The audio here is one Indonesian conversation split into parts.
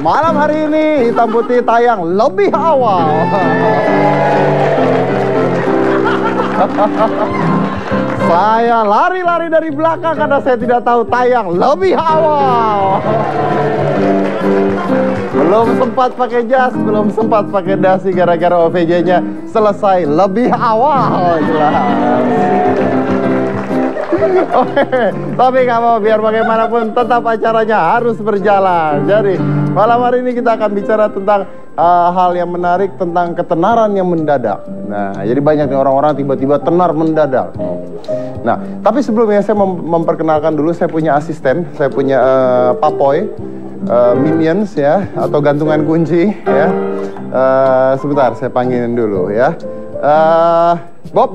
Malam hari ini Hitam Putih tayang lebih awal. Saya lari-lari dari belakang karena saya tidak tahu tayang lebih awal. Belum sempat pakai jas, belum sempat pakai dasi gara-gara OVJ-nya selesai lebih awal. Jelas. Oke, tapi nggak mau, biar bagaimanapun tetap acaranya harus berjalan. Jadi malam hari ini kita akan bicara tentang hal yang menarik, tentang ketenaran yang mendadak. Nah, jadi banyak nih orang-orang tiba-tiba tenar mendadak. Nah, tapi sebelumnya saya memperkenalkan dulu, saya punya asisten, saya punya papoy, minions ya, atau gantungan kunci ya. Sebentar, saya panggilin dulu ya. Bob.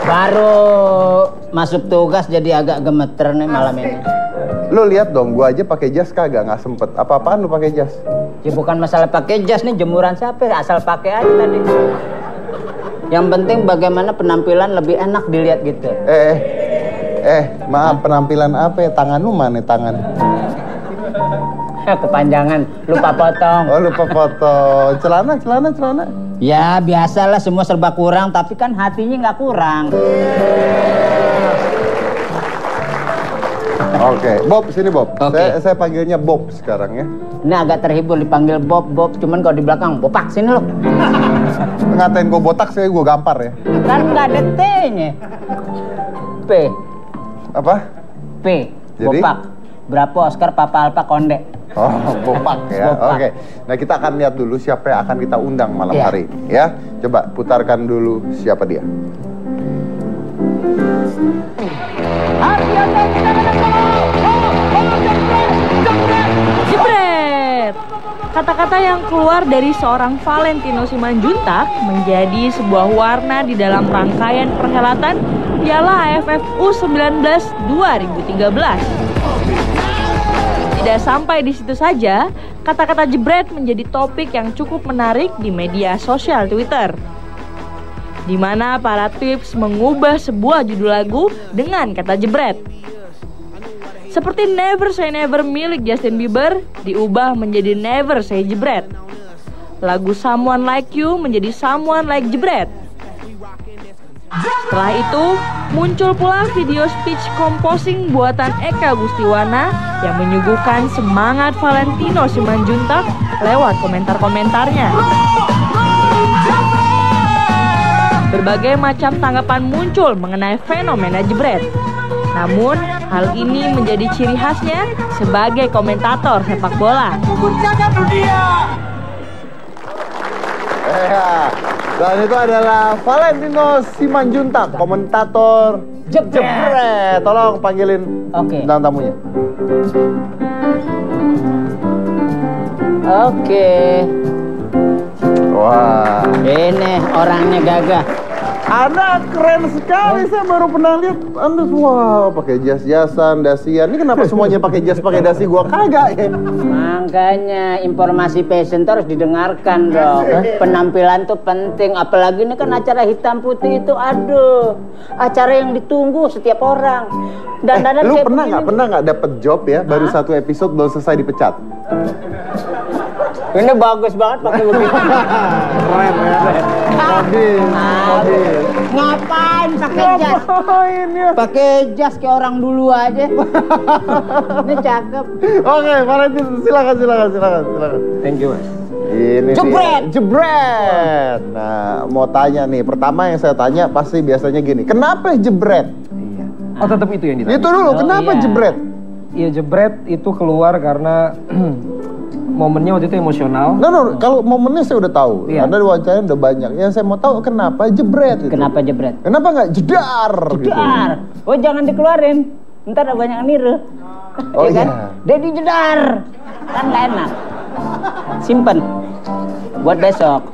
Baru masuk tugas jadi agak gemeter nih malam ini. Lu lihat dong, gua aja pakai jas kagak, nggak sempet. Apa-apaan lu pakai jas? Ya bukan masalah pakai jas nih, jemuran siapa, asal pakai aja tadi. Yang penting bagaimana penampilan lebih enak dilihat gitu. Maaf, penampilan apa ya? Tangan lu mana tangan? Kepanjangan, lupa potong. Oh, lupa potong. Celana. Ya biasalah, semua serba kurang, tapi kan hatinya nggak kurang. Oke, Bob, sini Bob. Oke. Saya panggilnya Bob sekarang ya. Ini agak terhibur dipanggil Bob, cuman kalau di belakang bopak sini lo. Ngatain gue botak, saya gue gampar ya. Kan nggak ada T-nya. P. Apa? P. Jadi? Bopak. Berapa Oscar Papa Alpha Konde? Oh, bopak ya. Bopak. Oke. Nah, kita akan lihat dulu siapa yang akan kita undang malam hari ini ya. Coba putarkan dulu siapa dia. Jebret! Kata-kata yang keluar dari seorang Valentino Simanjuntak menjadi sebuah warna di dalam rangkaian perhelatan Piala AFF U19 2013. Tidak sampai di situ saja, kata-kata jebret menjadi topik yang cukup menarik di media sosial Twitter, di mana para tweets mengubah sebuah judul lagu dengan kata jebret. Seperti Never Say Never milik Justin Bieber diubah menjadi Never Say Jebret. Lagu Someone Like You menjadi Someone Like Jebret. Setelah itu, muncul pula video speech composing buatan Eka Gustiwana yang menyuguhkan semangat Valentino Simanjuntak lewat komentar-komentarnya. Berbagai macam tanggapan muncul mengenai fenomena jebret. Namun, hal ini menjadi ciri khasnya sebagai komentator sepak bola. Dan itu adalah Valentino Simanjuntak, komentator jebret. Tolong panggilin bintang tamunya. Oke. Wah. Ini orangnya gagah. Anda keren sekali, saya baru pernah lihat Anda. Wah, pakai jas-jasan, dasian. Ini kenapa semuanya pakai jas, pakai dasi, gua kagak ya? Makanya informasi fashion itu harus didengarkan dong. Penampilan tuh penting, apalagi ini kan acara hitam putih itu, aduh, acara yang ditunggu setiap orang. Dan lu pernah nggak dapet job ya? Baru satu episode belum selesai dipecat. Ini bagus banget pakai begitu. Keren ya. Mobil. Ngapain pakai jas? Ya? Pakai jas kayak orang dulu aja. Ini cakep. Oke, Valentino, silakan. Thank you, Mas. Ini jebret. Nah, mau tanya nih. Pertama yang saya tanya pasti biasanya gini. Kenapa jebret? Iya. Oh, tetap itu yang ditanya. Itu dulu, kenapa jebret? Iya, jebret itu keluar karena momennya waktu itu emosional. Kalau momennya saya udah tahu. Iya. Anda wawancaranya udah banyak. Yang saya mau tahu kenapa jebret itu. Kenapa jebret? Kenapa nggak jedar? Jedar. Gitu. Oh, jangan dikeluarin. Ntar ada banyak yang niru. Oh iya. Dedi jedar. Kan nggak enak. Simpen. Buat besok.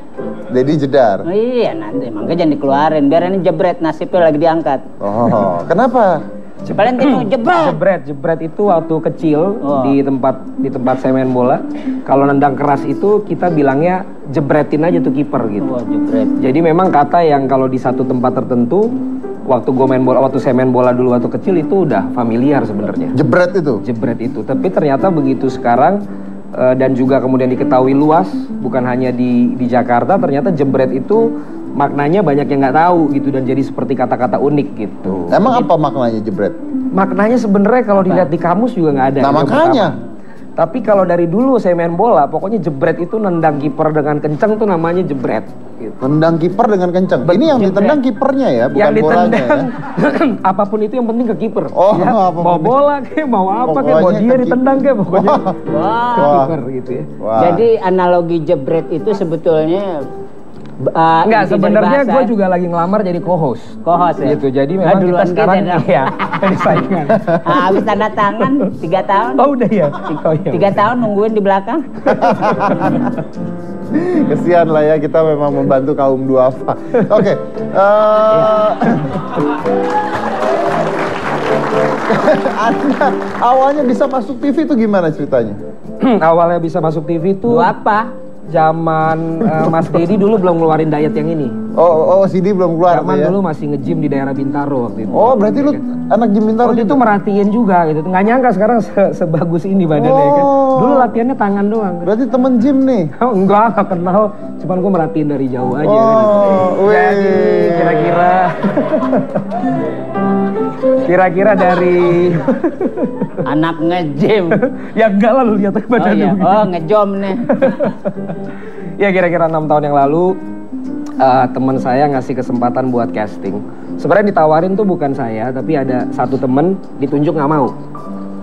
Dedi jedar. Oh iya, nanti. Makanya jangan dikeluarin. Biar ini jebret, nasibnya lagi diangkat. Oh, kenapa? Valentino jebret. Jebret itu waktu kecil di tempat saya main bola. Kalau nendang keras itu kita bilangnya jebretin aja tuh kiper gitu. Jebret. Jadi memang kata yang kalau di satu tempat tertentu waktu saya main bola dulu waktu kecil itu udah familiar sebenarnya. Jebret itu. Jebret itu. Tapi ternyata begitu sekarang dan juga kemudian diketahui luas, bukan hanya di Jakarta, ternyata jebret itu maknanya banyak yang nggak tahu gitu dan jadi seperti kata-kata unik gitu. Emang apa maknanya jebret? Maknanya sebenarnya kalau dilihat di kamus juga nggak ada. Nah makanya. Tapi kalau dari dulu saya main bola, pokoknya jebret itu nendang kiper dengan kencang tuh namanya jebret. Gitu. Nendang kiper dengan kencang. Ini yang ditendang kipernya ya, bukan yang ditendang, bolanya ya. apapun itu yang penting ke kiper. Oh, ya, mau bola kayak mau apa kayak mau dia ditendang kayak pokoknya ke kiper gitu ya. Jadi analogi jebret itu sebetulnya enggak, sebenarnya gue juga lagi ngelamar jadi co-host ya? gitu, jadi memang kita sekarang ya jadi saingan. Habis tanda tangan 3 tahun. Oh udah ya? 3 tahun nungguin di belakang. Kesian lah ya, kita memang membantu kaum duafa. Oke. Anda awalnya bisa masuk TV itu gimana ceritanya? Awalnya bisa masuk TV itu apa? Zaman Mas Dedi dulu belum ngeluarin diet yang ini. Oh, CD belum keluar Zaman ya? dulu masih nge-gym di daerah Bintaro waktu itu. Oh, berarti lu anak gym Bintaro waktu itu merhatiin juga gitu. Nggak nyangka sekarang sebagus ini badannya kan. Dulu latihannya tangan doang. Berarti temen gym nih? Oh, nggak kenal. Cuman gue merhatiin dari jauh aja. Oh, jadi kira-kira dari anak nge-gym. Ya enggak lah, lu lihat aja badannya. Oh, ngejom nih. Ya kira-kira 6 tahun yang lalu teman saya ngasih kesempatan buat casting. Sebenarnya ditawarin tuh bukan saya, tapi ada satu temen ditunjuk nggak mau.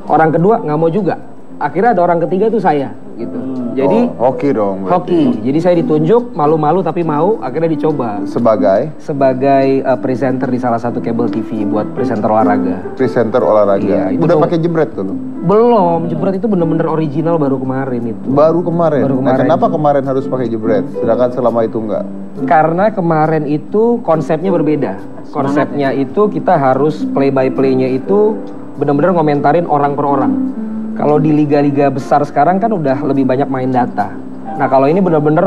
Orang kedua nggak mau juga. Akhirnya ada orang ketiga tuh saya gitu. Jadi hoki dong berarti. Hoki. Jadi saya ditunjuk, malu-malu tapi mau, akhirnya dicoba. Sebagai presenter di salah satu kabel TV buat presenter olahraga. Presenter olahraga. Iya, udah pakai jebret tuh lu? Belum, jebret itu bener-bener original baru kemarin itu. Baru kemarin? Nah, kenapa kemarin harus pakai jebret, sedangkan selama itu enggak? Karena kemarin itu konsepnya berbeda. Konsepnya itu kita harus play by play-nya itu bener-bener ngomentarin orang per orang. Kalau di liga-liga besar sekarang kan udah lebih banyak main data. Nah kalau ini benar-benar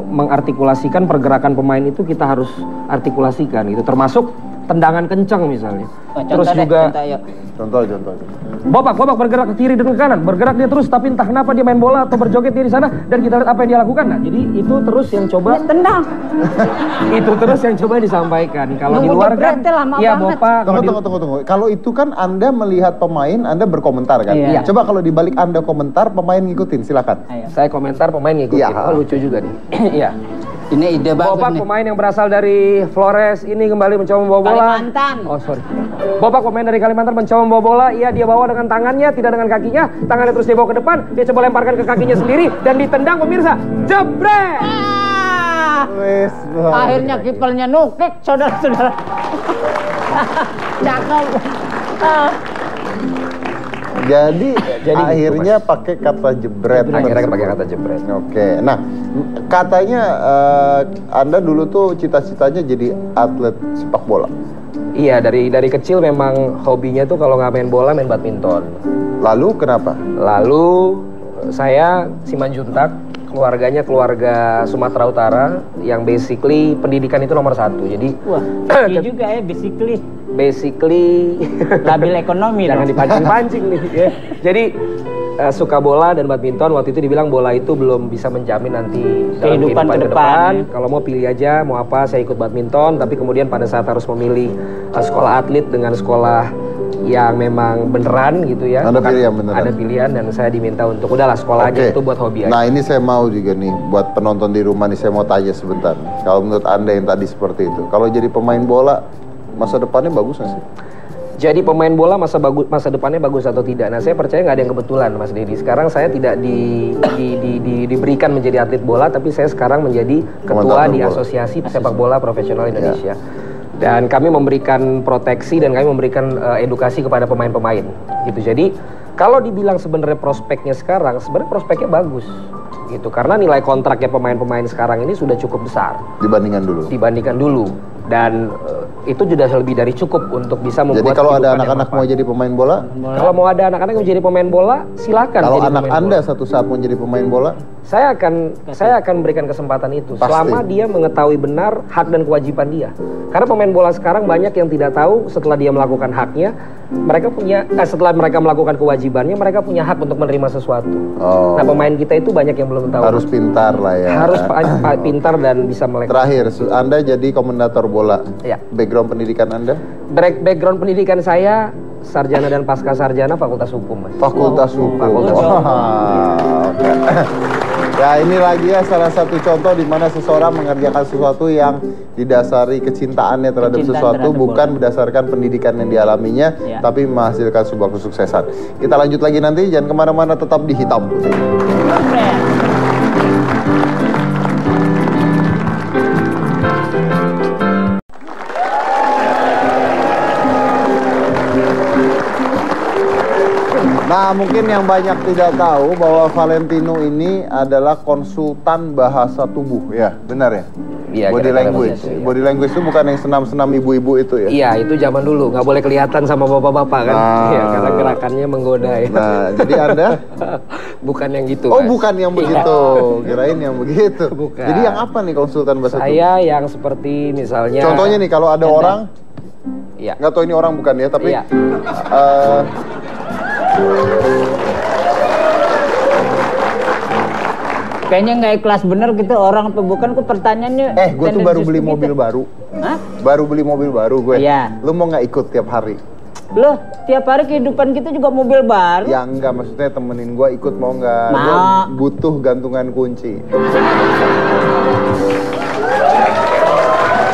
mengartikulasikan pergerakan pemain itu kita harus artikulasikan gitu. Termasuk tendangan kencang misalnya. Terus juga contoh. Bobak bergerak ke kiri dan ke kanan, bergerak dia terus tapi entah kenapa dia main bola atau berjoget dia di sana dan kita lihat apa yang dia lakukan. Nah, jadi itu terus yang coba tendang. Itu terus yang coba disampaikan. Kalau di luar kan ya Bopak. Tunggu. Kalau itu kan Anda melihat pemain, Anda berkomentar kan? Iya. Coba kalau dibalik Anda komentar, pemain ngikutin, silakan. Saya komentar, pemain ngikutin. Iya. Oh, lucu juga nih. Iya. Ini ide bagus Bopak nih. pemain yang berasal dari Flores ini kembali mencoba membawa bola. Kalimantan. Oh sorry. Bopak pemain dari Kalimantan mencoba membawa bola. Iya dia bawa dengan tangannya, tidak dengan kakinya. Tangannya terus dia bawa ke depan. Dia coba lemparkan ke kakinya sendiri dan ditendang pemirsa. Jebret. Akhirnya kipernya nukik, saudara-saudara. Cakep. Jadi akhirnya pakai kata jebret. Akhirnya pakai kata jebret. Oke. Nah, katanya Anda dulu tuh cita-citanya jadi atlet sepak bola. Iya, dari kecil memang hobinya tuh kalau nggak main bola main badminton. Lalu kenapa? Lalu saya Simanjuntak, keluarganya keluarga Sumatera Utara yang basically pendidikan itu nomor 1. Jadi iya juga ya basically labil ekonomi. Jangan dipancing-pancing nih ya. Jadi suka bola dan badminton. Waktu itu dibilang bola itu belum bisa menjamin nanti kehidupan ke depan. Kalau mau pilih aja mau apa, saya ikut badminton. Tapi kemudian pada saat harus memilih sekolah atlet dengan sekolah yang memang beneran gitu ya. Ada pilihan beneran. Ada pilihan dan saya diminta untuk udahlah sekolah aja itu buat hobi aja. Nah ini saya mau juga nih buat penonton di rumah nih, saya mau tanya sebentar. Kalau menurut Anda yang tadi seperti itu, kalau jadi pemain bola masa depannya bagus nggak sih? Jadi pemain bola masa depannya bagus atau tidak? Nah saya percaya nggak ada yang kebetulan Mas Dedi. Sekarang saya tidak diberikan menjadi atlet bola, tapi saya sekarang menjadi ketua di Asosiasi Sepak Bola Profesional Indonesia. Dan kami memberikan proteksi dan kami memberikan edukasi kepada pemain-pemain gitu. Jadi kalau dibilang sebenarnya prospeknya sekarang, sebenarnya prospeknya bagus gitu. Karena nilai kontraknya pemain-pemain sekarang ini sudah cukup besar dibandingkan dulu. Dan itu sudah lebih dari cukup untuk bisa membuat. Jadi kalau ada kehidupan yang anak-anak mau manfaat. jadi pemain bola, Kalau mau ada anak-anak yang menjadi pemain bola, silakan. kalau jadi anak pemain Anda bola. satu saat mau jadi pemain bola, saya akan berikan kesempatan itu Pasti. selama dia mengetahui benar hak dan kewajiban dia. Karena pemain bola sekarang banyak yang tidak tahu setelah dia melakukan haknya, setelah mereka melakukan kewajibannya, mereka punya hak untuk menerima sesuatu. Oh. Nah, pemain kita itu banyak yang belum tahu. harus pintar lah ya. Harus pintar dan bisa melek. Terakhir, Anda jadi komentator bola. Ya. Background pendidikan Anda? Background pendidikan saya sarjana dan pasca sarjana Fakultas Hukum, Mas. Fakultas Hukum. Fakultas Hukum. Oke. Ya, ini lagi ya salah satu contoh di mana seseorang mengerjakan sesuatu yang didasari kecintaannya terhadap Kecintaan sesuatu, terhadap bukan berdasarkan pendidikan yang dialaminya, Ya. tapi menghasilkan sebuah kesuksesan. Kita lanjut lagi nanti, jangan kemana-mana, tetap di Hitam Putih. Nah, mungkin yang banyak tidak tahu bahwa Valentino ini adalah konsultan bahasa tubuh, ya, benar ya? Iya, Body kira-kira language. begitu, iya. Body language itu bukan yang senam-senam ibu-ibu itu ya? Iya, itu zaman dulu nggak boleh kelihatan sama bapak-bapak kan? Nah. Iya, karena gerakannya menggoda ya. Nah, jadi Anda Bukan yang gitu. oh, Mas. bukan yang begitu. Kirain yang begitu. Bukan. Jadi yang apa nih konsultan bahasa tubuh? Saya yang seperti misalnya. Contohnya nih, kalau ada orang, Iya. nggak tahu ini orang bukan ya, tapi Iya. Kayaknya nggak ikhlas bener gitu orang apa bukan, kok pertanyaannya. gue tuh baru beli tendensius mobil begitu. baru. Hah? Baru beli mobil baru gue. Iya. Lu mau nggak ikut tiap hari? Loh, tiap hari kehidupan kita juga mobil baru. Ya enggak, maksudnya temenin gue ikut mau nggak? Mau. Gua butuh gantungan kunci.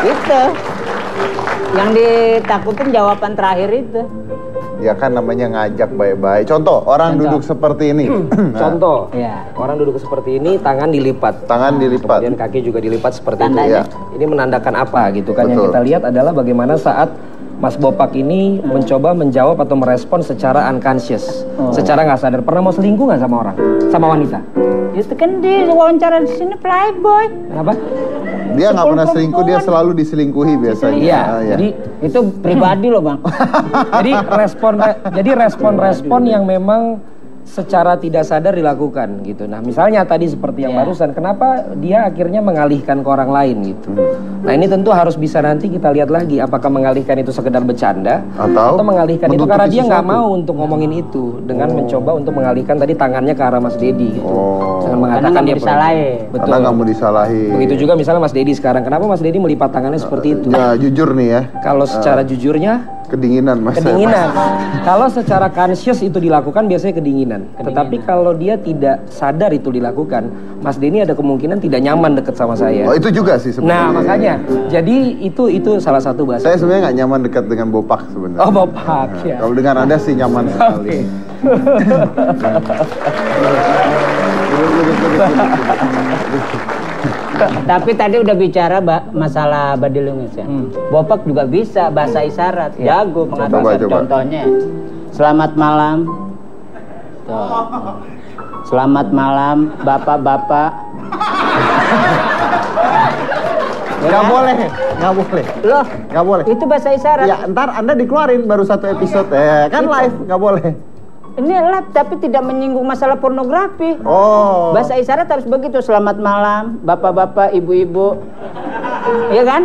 Itu. Yang ditakutin jawaban terakhir itu. Ya kan namanya ngajak baik-baik. Contoh, orang Contoh. duduk seperti ini. Nah, Contoh. Iya. Orang duduk seperti ini, tangan dilipat. tangan dilipat. Kemudian kaki juga dilipat seperti Tandanya. itu. Ini menandakan apa gitu kan? Betul. Yang kita lihat adalah bagaimana saat Mas Bopak ini mencoba menjawab atau merespon secara unconscious, secara nggak sadar. Pernah mau selingkuh nggak sama orang, sama wanita? Itu kan di wawancara di sini playboy. Kenapa? Dia nggak pernah Sepuluh selingkuh, dia perempuan. selalu diselingkuhi biasanya. Iya. Ah, iya. Jadi Itu pribadi loh, Bang. jadi respon-respon yang memang secara tidak sadar dilakukan gitu. Nah, misalnya tadi seperti yang Iya. barusan, kenapa dia akhirnya mengalihkan ke orang lain gitu. Nah, ini tentu harus bisa nanti kita lihat lagi apakah mengalihkan itu sekedar bercanda Atau mengalihkan itu menutupi karena dia nggak sesuatu. mau untuk ngomongin itu dengan mencoba untuk mengalihkan tadi tangannya ke arah Mas Dedi gitu. Oh. Dengan Karena mengatakan nggak dia mau disalahin. Betul. Karena nggak mau disalahin. Begitu juga misalnya Mas Dedi sekarang, kenapa Mas Dedi melipat tangannya seperti itu? Ya jujur nih ya, Kalau secara jujurnya kedinginan mas. kedinginan. Kalau secara conscious itu dilakukan biasanya kedinginan. Tetapi kalau dia tidak sadar itu dilakukan, Mas Denny ada kemungkinan tidak nyaman deket sama saya. Oh itu juga sih sebenarnya. Nah, makanya. Jadi itu salah satu bahasa. Saya sebenarnya nggak nyaman dekat dengan Bopak sebenarnya. Oh, Bopak ya. Kalau dengan Anda sih nyaman sekali. Tapi tadi udah bicara masalah body language ya. Bopak juga bisa bahasa isyarat, jago mengatakan. Coba. Contohnya, selamat malam. Tuh. Selamat malam, bapak-bapak. Nggak boleh, nggak boleh. Loh, Nggak boleh. itu bahasa isyarat. Ya ntar Anda dikeluarin baru satu episode. Kan live, nggak boleh. Ini live tapi tidak menyinggung masalah pornografi. Oh. Bahasa isyarat harus begitu. Selamat malam, bapak-bapak, ibu-ibu. Iya kan?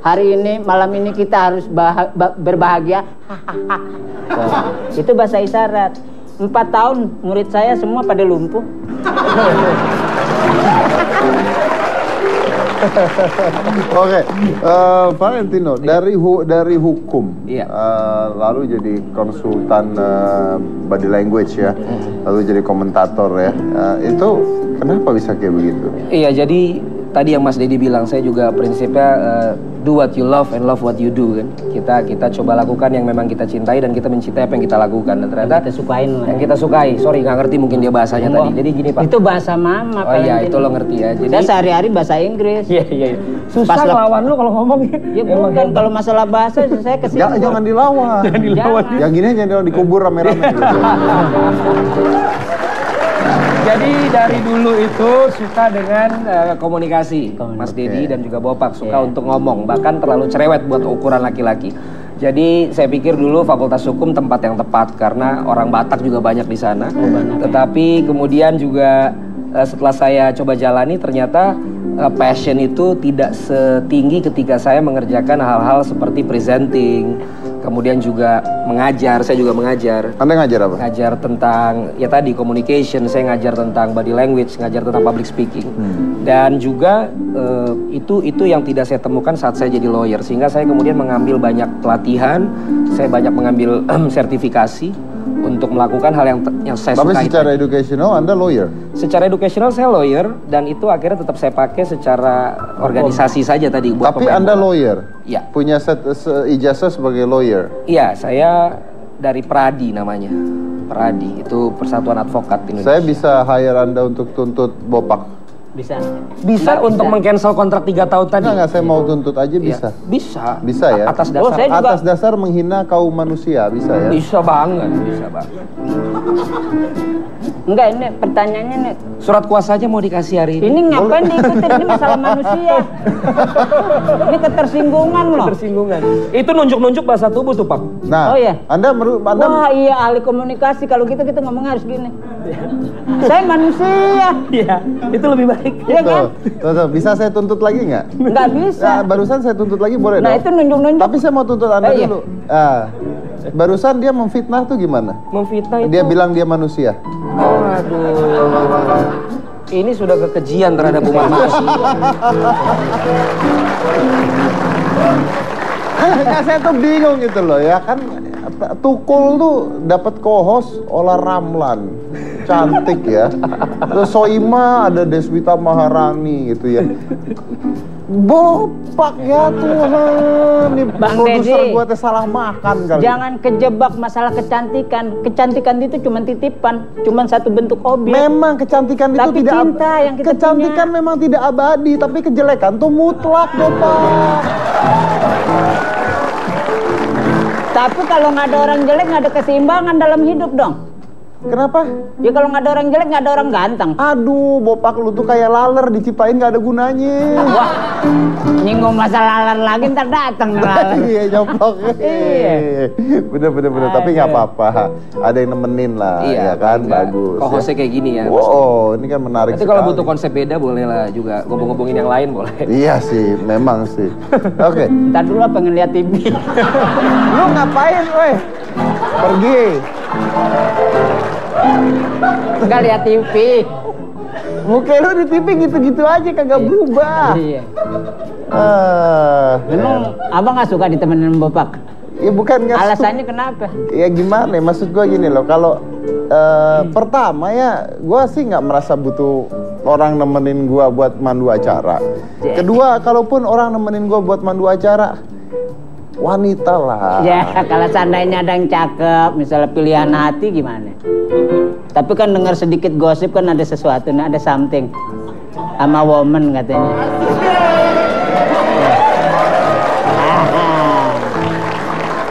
Hari ini, malam ini kita harus berbahagia. Tuh, itu bahasa isyarat. 4 tahun murid saya semua pada lumpuh. Oke, Valentino dari hukum, Iya. Lalu jadi konsultan body language ya, lalu jadi komentator ya. Itu kenapa bisa kayak begitu? Iya, jadi tadi yang Mas Dedi bilang, saya juga prinsipnya do what you love and love what you do kan. Kita coba lakukan yang memang kita cintai dan kita mencintai apa yang kita lakukan. Dan ternyata Kita sukain lah. yang kita sukai. Sorry, nggak ngerti mungkin dia bahasanya tadi. Jadi gini Pak. Itu bahasa mama. Oh iya, Valentino. itu lo ngerti ya. Jadi Saya sehari-hari bahasa Inggris. Iya. Susah Pas lawan lu kalau ngomong. Ya bukan, kalau masalah bahasa saya kesini. Jangan dilawan. Jangan dilawan. Yang gini aja dikubur rame-rame. Gitu. Jadi dari dulu itu suka dengan komunikasi, Mas Dedi dan juga Bopak suka untuk ngomong, bahkan terlalu cerewet buat ukuran laki-laki. Jadi saya pikir dulu Fakultas Hukum tempat yang tepat karena orang Batak juga banyak di sana. Tetapi kemudian juga setelah saya coba jalani ternyata passion itu tidak setinggi ketika saya mengerjakan hal-hal seperti presenting, kemudian juga mengajar. Saya juga mengajar. Anda ngajar apa? Ngajar tentang ya tadi communication, saya ngajar tentang body language, ngajar tentang public speaking. Dan juga itu yang tidak saya temukan saat saya jadi lawyer, sehingga saya kemudian mengambil banyak pelatihan, saya banyak mengambil sertifikasi untuk melakukan hal yang saya sukai. Tapi secara educational Anda lawyer? Secara educational saya lawyer, dan itu akhirnya tetap saya pakai secara organisasi saja tadi. Buat tapi Anda lawyer? Iya. Punya ijazah sebagai lawyer? Iya, saya dari Pradi namanya. Pradi, itu Persatuan Advokat Indonesia. Saya bisa hire Anda untuk tuntut Bopak? Bisa untuk meng-cancel kontrak 3 tahun tadi. Enggak, saya mau tuntut aja bisa. Bisa. Bisa ya? Atas dasar atas dasar menghina kaum manusia bisa ya? Bisa banget, bisa banget. Enggak, ini pertanyaannya nih. Surat kuasa aja mau dikasih hari ini. Ini ngapain diikutin? Ini masalah manusia. Ini ketersinggungan loh. Ketersinggungan. Itu nunjuk-nunjuk bahasa tubuh tuh, Pak. Nah, oh iya. Anda wah iya, ahli komunikasi. Kalau gitu kita ngomong harus gini. Saya manusia. Iya, itu lebih baik. Iya kan? Tuh, bisa saya tuntut lagi nggak? Nggak bisa. Nah, barusan saya tuntut lagi boleh dong? Nah, itu nunjuk-nunjuk. Tapi saya mau tuntut Anda dulu. Barusan dia memfitnah tuh gimana? Memfitnah itu? Dia bilang dia manusia. Oh, aduh. Ini sudah kekejian terhadap umat manusia. Nah, saya tuh bingung gitu loh ya kan. Tukul tuh dapat co-host Ola Ramlan, cantik ya. Terus Soima ada Deswita Maharani gitu ya. Bopak ya Tuhan, nih produser gue teh salah makan kali. Jangan kejebak masalah kecantikan. Kecantikan itu cuma titipan, cuma satu bentuk objek. Memang kecantikan itu tapi tidak cinta yang kita kecantikan punya. Memang tidak abadi, tapi kejelekan tuh mutlak, Bopak. Tapi kalau nggak ada orang jelek, nggak ada keseimbangan dalam hidup dong. Kenapa? Ya kalau nggak ada orang jelek, nggak ada orang ganteng. Aduh, Bopak lu tuh kayak laler dicipain nggak ada gunanya. Wah, nyinggung masalah laler lagi ntar datang laler. Iya, nyoplok. Iya. Bener. Tapi nggak apa-apa. Ada yang nemenin lah, ya kan? Bagus. Kok hostnya kayak gini ya? Oh, ini kan menarik sekali. Tapi kalau butuh konsep beda boleh lah juga. Ngomong-ngomongin yang lain boleh. Iya sih, memang sih. Oke. Ntar dulu pengen lihat TV. Lu ngapain, weh? Pergi. Enggak lihat TV. Muka lu di TV gitu-gitu aja kagak berubah. Iya. Memang abang nggak suka ditemenin Bopak? Ya bukan nggak. Alasannya kenapa? Ya gimana? Maksud gua gini loh. Kalau pertama ya, gua sih nggak merasa butuh orang nemenin gua buat mandu acara. Kedua, kalaupun orang nemenin gua buat mandu acara, wanita lah. Ya, kalau seandainya ada yang cakep, misalnya pilihan hati gimana? Tapi kan dengar sedikit gosip kan ada sesuatu, nah ada something sama woman katanya.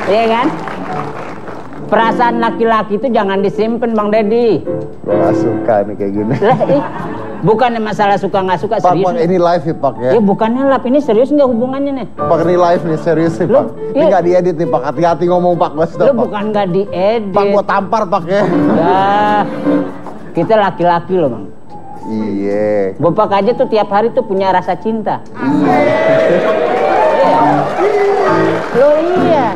Iya kan? Perasaan laki-laki itu jangan disimpan, Bang Dedi. Gua gak suka nih kayak gini. Lah, bukannya masalah suka nggak suka, serius. Pak, ini live ya, Pak ya? Ya bukannya live, ini serius nggak hubungannya nih? Pak, ini live nih, serius nih, Pak. Ini nggak diedit nih, Pak. Hati-hati ngomong, Pak. Lu bukan nggak diedit. Pak, gua tampar, Pak ya. Ya, kita laki-laki loh, Bang. Iya. Bopak aja tuh tiap hari tuh punya rasa cinta. Lo iya.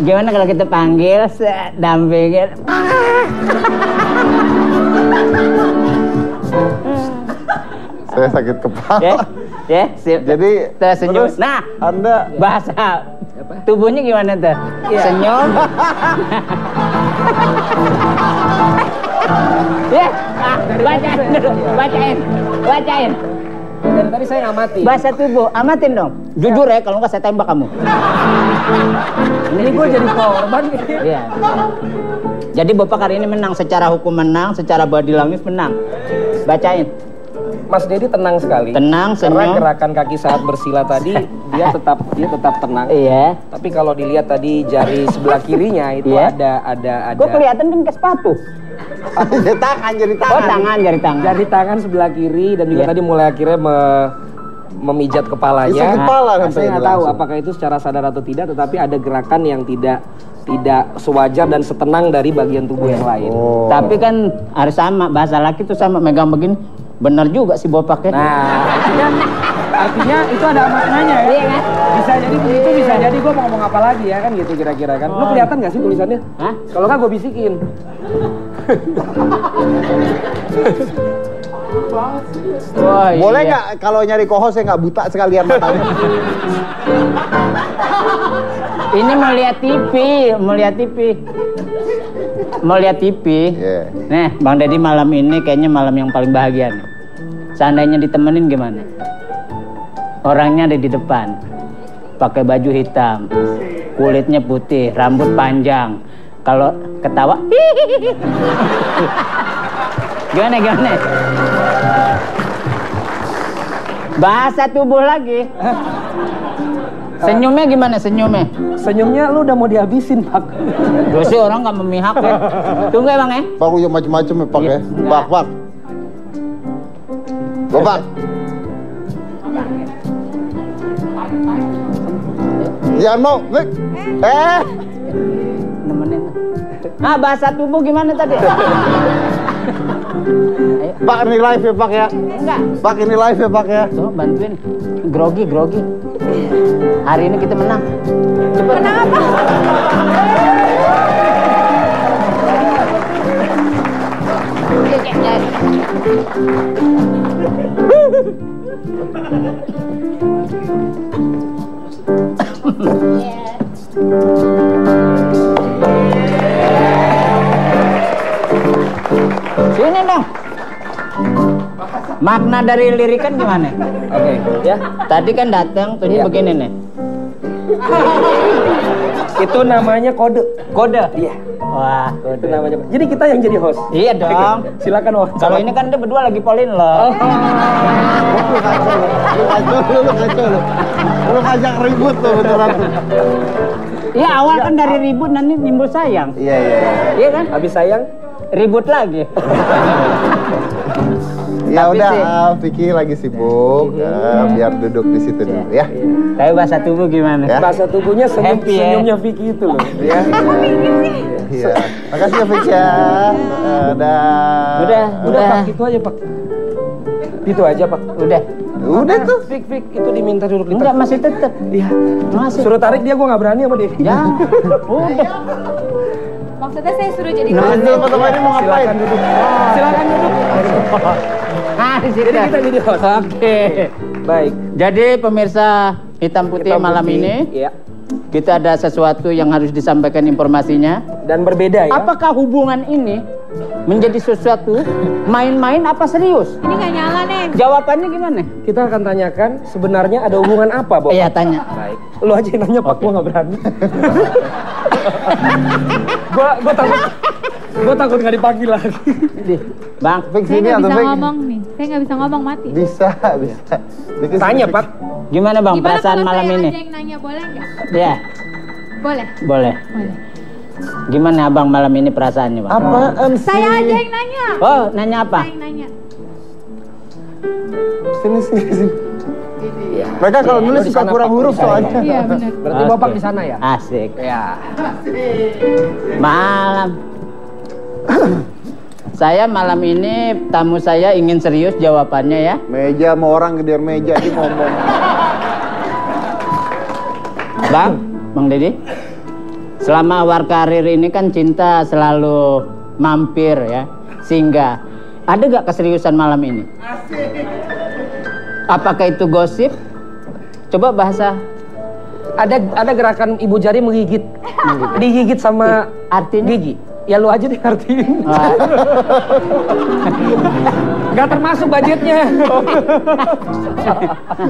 Gimana kalau kita panggil, dampingin? Saya sakit kepala. Ya, jadi tersenyum. Nah, Anda bahasa tubuhnya gimana tuh? Ya. Senyum. Ya, bacain dulu, bacain. Dari tadi saya amati. Bahasa tubuh, amatin dong. Jujur ya, kalau nggak saya tembak kamu. Ini gue jadi korban. Iya. Jadi Bapak hari ini menang, secara hukum menang, secara body language menang. Bacain. Mas Dedi tenang sekali. Tenang, senyum. Karena gerakan kaki saat bersila tadi dia tetap tenang. Iya. Tapi kalau dilihat tadi jari sebelah kirinya itu Iya. ada. Kok kelihatan kan ke sepatu? Jari tangan, jari tangan. Oh, tangan, jari tangan. Jari tangan sebelah kiri dan juga Iya. tadi mulai akhirnya memijat kepalanya. Bisa kepala Nah, sampai saya nggak itu tahu langsung. apakah itu secara sadar atau tidak, tetapi ada gerakan yang tidak sewajar dan setenang dari bagian tubuh yang lain. Oh. Tapi kan harus sama, bahasa laki itu sama, megang begini. Bener juga sih bopaknya. Nah, artinya itu ada maknanya ya. Iya kan? Bisa jadi begitu, bisa jadi gue mau ngomong apa lagi ya kan gitu kira-kira kan. Lu kelihatan nggak sih tulisannya? Hah? Kalau nggak gue bisikin. Wah, Boleh iya. nggak kalau nyari kohos saya nggak buta sekalian matanya? Ini mau lihat TV, mau lihat TV. Mau lihat TV. Iya. Nih, Bang Deddy malam ini kayaknya malam yang paling bahagia nih. Seandainya ditemenin gimana? Orangnya ada di depan. Pakai baju hitam. Kulitnya putih, rambut panjang. Kalau ketawa, gimana? Bahasa tubuh lagi. Senyumnya gimana senyumnya? Senyumnya lu udah mau dihabisin, Pak. Terus sih orang nggak memihak ya. Tunggu ya Bang ya. Pak punya macam-macam ya Pak Iya, ya. enggak. Pak. Bapak. Jangan mau, Bek. Nemenin. Ah, bahasa tubuh gimana tadi? Ayo. Pak ini live ya Pak ya. Enggak. Pak ini live ya Pak ya. Tuh bantuin. Grogi. Hari ini kita menang. Cepet. Menang apa? Sini dong. Makna dari lirikan gimana? Oke, ya. Tadi kan datang, tuh Iya. begini nih. Itu namanya kode. Kode. Iya. Wah, Itu namanya. Jadi kita yang jadi host. iya dong. Silakan host. Kalau ini kan dia berdua lagi polin Oh. loh. Lu ngajak ribut tuh beneran. Iya awal kan dari ribut nanti nimbul sayang. Iya. Iya kan? Habis sayang, Ribut lagi. Ya Tapi udah, sih- Vicky lagi sibuk, biar duduk di situ dulu ya. Tapi bahasa tubuh gimana? Ya. bahasa tubuhnya Happy, ya? senyumnya Vicky itu loh. Iya. Iya. Makasih ya Vicky ya. Udah Pak, gitu aja Pak. Gitu aja Pak. Udah. Udah tuh. Fik, itu diminta duduk di Enggak, masih tetep. Iya. Masih. Suruh tarik dia, gua nggak berani sama dia. Ya. Udah. Maksudnya saya suruh jadi Nah, host. teman-teman ini mau ngapain? Silakan duduk. Silakan duduk. Ah, di situ. Jadi kita jadi host. Oke. Baik. Jadi pemirsa Hitam Putih Hitam malam putih. ini Iya. kita ada sesuatu yang harus disampaikan informasinya. Dan berbeda ya. Apakah hubungan ini menjadi sesuatu main-main apa serius? Ini nggak nyala nih. Jawabannya gimana? Kita akan tanyakan sebenarnya ada hubungan apa, Bob? Iya, tanya. Baik. Lu aja yang nanya, Pak. Gua nggak berani. Gua takut nggak dipanggil lagi. Bang, Vicky Saya sini nggak atau bisa Vicky? ngomong nih. Saya nggak bisa ngomong mati. Bisa. Vicky Tanya, sini, Pak. gimana Bang Gimana perasaan kalau malam saya ini? aja yang nanya boleh nggak? Ya, Boleh. boleh. Boleh. Gimana Abang malam ini perasaannya, Bang? Apaan sih? Saya aja yang nanya. Oh, nanya apa? Saya yang nanya. Sini. Mereka kalau nulis Lu di suka sana, kurang Pak. huruf soalnya. Iya benar. Berarti Oke. Bapak di sana ya? Asik. Ya. Malam. Saya malam ini tamu saya ingin serius jawabannya ya. Meja mau orang gedean meja dia ngomong. Bang Deddy. Selama awal karir ini kan cinta selalu mampir ya. Singgah. Ada gak keseriusan malam ini? Apakah itu gosip? Coba bahasa. Ada gerakan ibu jari menggigit. Digigit sama Artinya? gigi. Ya lu aja deh artiin. Ah, Gak termasuk budgetnya.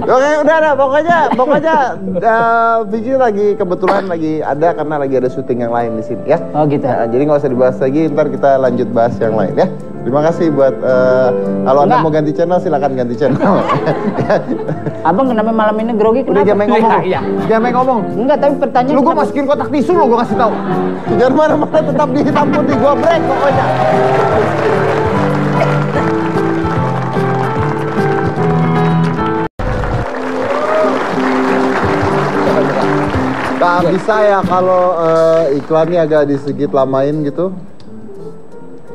Oke, udah. Pokoknya Vicky lagi kebetulan lagi ada karena lagi ada syuting yang lain di sini ya. oh gitu. Nah, jadi nggak usah dibahas lagi, ntar kita lanjut bahas yang lain ya. Terima kasih buat kalau Anda mau ganti channel silakan ganti channel. Abang kenapa malam ini grogi? Udah Kenapa? jangan main ngomong. Iya. Jangan main ngomong. Enggak, tapi pertanyaan Lu gua masukin kotak tisu lu gua kasih tahu. Jangan mana-mana tetap di hitam putih gua break pokoknya. Nah, bisa ya kalau iklannya agak sedikit lamain gitu?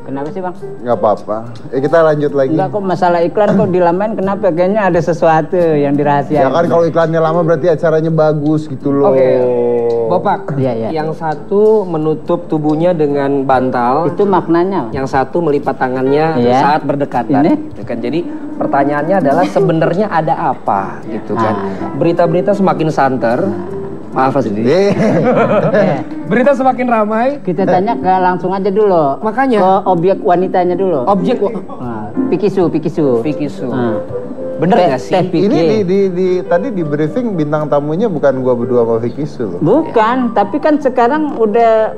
Kenapa sih, Bang? Nggak apa-apa. Kita lanjut lagi. Enggak kok, masalah iklan kok dilamain, kenapa? Kayaknya ada sesuatu yang dirahasiakan. Ya kan kalau iklannya lama berarti acaranya bagus gitu loh. Oke. Bopak, Iya. yang satu menutup tubuhnya dengan bantal, Itu maknanya. yang satu melipat tangannya Iya. saat berdekatan. Ini? Gitu kan. Jadi pertanyaannya adalah sebenarnya ada apa gitu kan. Berita-berita semakin santer. Maaf Mas Didi. Berita semakin ramai. Kita tanya ke langsung aja dulu. Makanya. Ke objek wanitanya dulu. Objek Nah, Pikisu. Pikisu. Nah. Bener nggak sih? Teh Piki. Ini tadi di briefing bintang tamunya bukan gua berdua sama Vicky Su loh. Bukan, tapi kan sekarang udah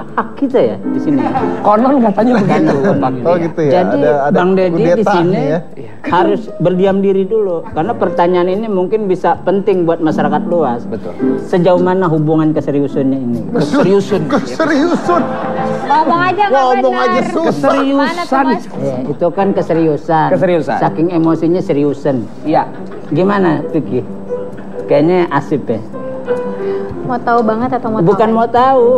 hak kita ya di sini. Konon katanya begitu. Oh gitu ya. Jadi ada Bang Deddy di kudeta sini nih ya. harus berdiam diri dulu karena pertanyaan ini mungkin bisa penting buat masyarakat luas. Betul. Sejauh mana hubungan keseriusannya ini? Keseriusan. Keseriusan. Ngomong aja nggak Ngomong benar. aja susah. Mana tuh, Mas? Ya, itu kan keseriusan. Keseriusan. Saking emosinya seriusan. Iya. Gimana, Vicky? Kayaknya asip ya. Mau tahu banget atau mau Bukan tahu? mau tahu.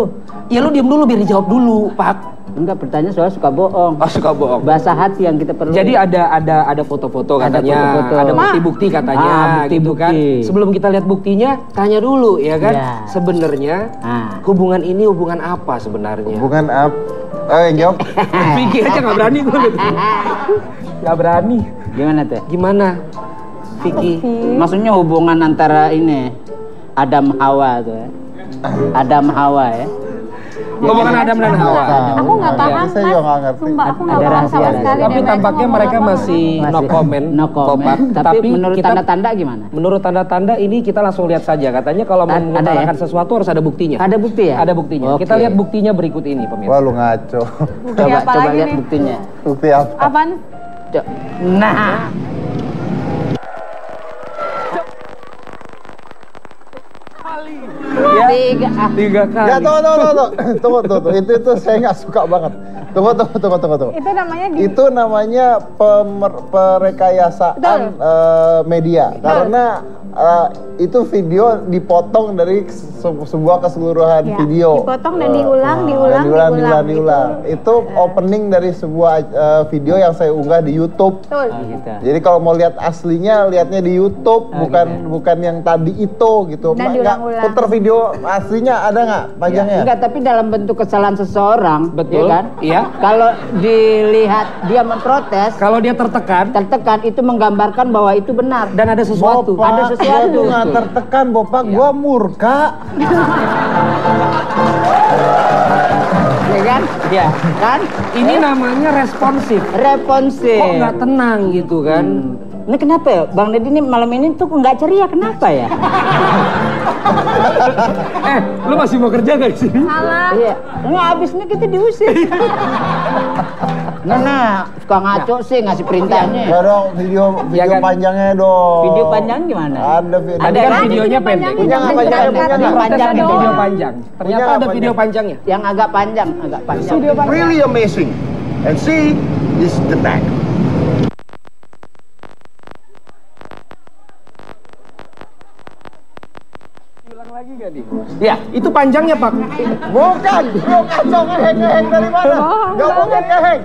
Ya lu diam dulu biar dijawab dulu, Pak. Enggak, pertanyaan soal suka bohong. Oh, suka bohong. Bahasa hati yang kita perlu. Jadi ada foto-foto Ada katanya, foto-foto. ada bukti-bukti katanya, gitu kan. bukti-bukti. Sebelum kita lihat buktinya, tanya dulu ya kan. Ya. Sebenarnya Ah. hubungan ini hubungan apa sebenarnya? Bukan apa? Yang jawab. Pikir aja nggak berani gue gitu. Nggak berani. Gimana teh? Gimana, Vicky? Maksudnya hubungan antara ini Adam Hawa tuh ya. Adam Hawa ya. Hubungan Adam dan Hawa. Aku nggak paham, Saya juga nggak Mas. ngerti. Sumpah, aku nggak Ada paham rahasia sama lagi. sekali. Tapi Dan tampaknya ngomong mereka apa. masih no comment. No comment. Kopak. Tapi menurut kita- tanda-tanda gimana? Menurut tanda-tanda ini kita langsung lihat saja. Katanya kalau mau Ada ya? mengutarakan sesuatu harus ada buktinya. Ada bukti ya? Ada buktinya. Oke. Kita lihat buktinya berikut ini, pemirsa. Wah lu ngaco. Bukti apa coba lagi lihat nih? buktinya. Bukti apa? Apaan? Nah, Ya, tiga. 3 kali. Ya tunggu. Itu saya nggak suka banget. Tunggu. Itu namanya di... Itu namanya perekayasaan media karena itu video dipotong dari sebuah keseluruhan Ya, video. dipotong dan diulang. Itu opening dari sebuah video yang saya unggah di YouTube. Betul. Gitu. Jadi kalau mau lihat aslinya, lihatnya di YouTube, bukan yang tadi itu gitu. Dan Nggak diulang-ulang. puter video aslinya ada nggak panjangnya? Enggak, tapi dalam bentuk kesalahan seseorang, Betul. ya kan? Iya. Kalau dilihat dia memprotes, Kalau dia tertekan tertekan itu menggambarkan bahwa itu benar. dan ada sesuatu. Bopak, Ada sesuatu. gua tuh nggak tertekan, Bopak. Gua murka. Ya kan? Ya. Kan? Ini namanya responsif. Responsif. Kok nggak tenang gitu kan? Ini kenapa ya? Bang Deddy ini malam ini tuh nggak ceria, kenapa ya? Lu masih mau kerja gak di sini? Salah. Iya. Nggak, abis ini kita diusir. Nah, suka ngaco sih ngasih perintahnya. Ya dong, video Ya kan? panjangnya dong. Video panjang gimana? Ada video. Ada kan videonya pendek. Punya nggak panjang? Yang Punya panjang nggak? itu. Video panjang. Ternyata Punya ada apa video panjang? panjangnya. Yang agak panjang. Really amazing. And see, this is the back. Ya, itu panjangnya, Pak. Bukan, lu ngaco ngeheng dari mana? Gak mungkin ngeheng.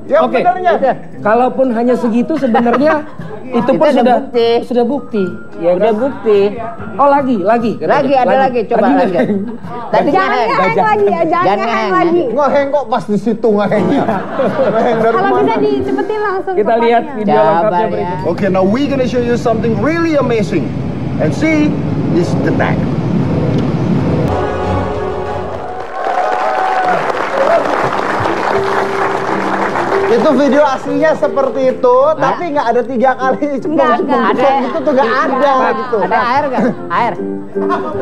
Yang Oke. benernya. Kalaupun hanya segitu sebenarnya itu pun Itu ada sudah bukti. Ya Udah kan? bukti. Oh, lagi. Ada lagi. Coba Tadi lanjut. ngeheng. Tadi Jangan ngeheng. ngeheng lagi ya, jangan Jangan ngeheng ngeheng, lagi. Ngeheng kok pas di situ ngehengnya. Ngeheng dari Kalau bisa mana? dicepetin langsung Kita ke lihat partnya. video Coba lengkapnya ya. berikut. Okay, now we're gonna show you something really amazing. And see, this is the back. Itu video aslinya seperti itu, tapi nggak ada 3 kali cepung itu tuh nggak ada gitu. Ada air nggak? Air.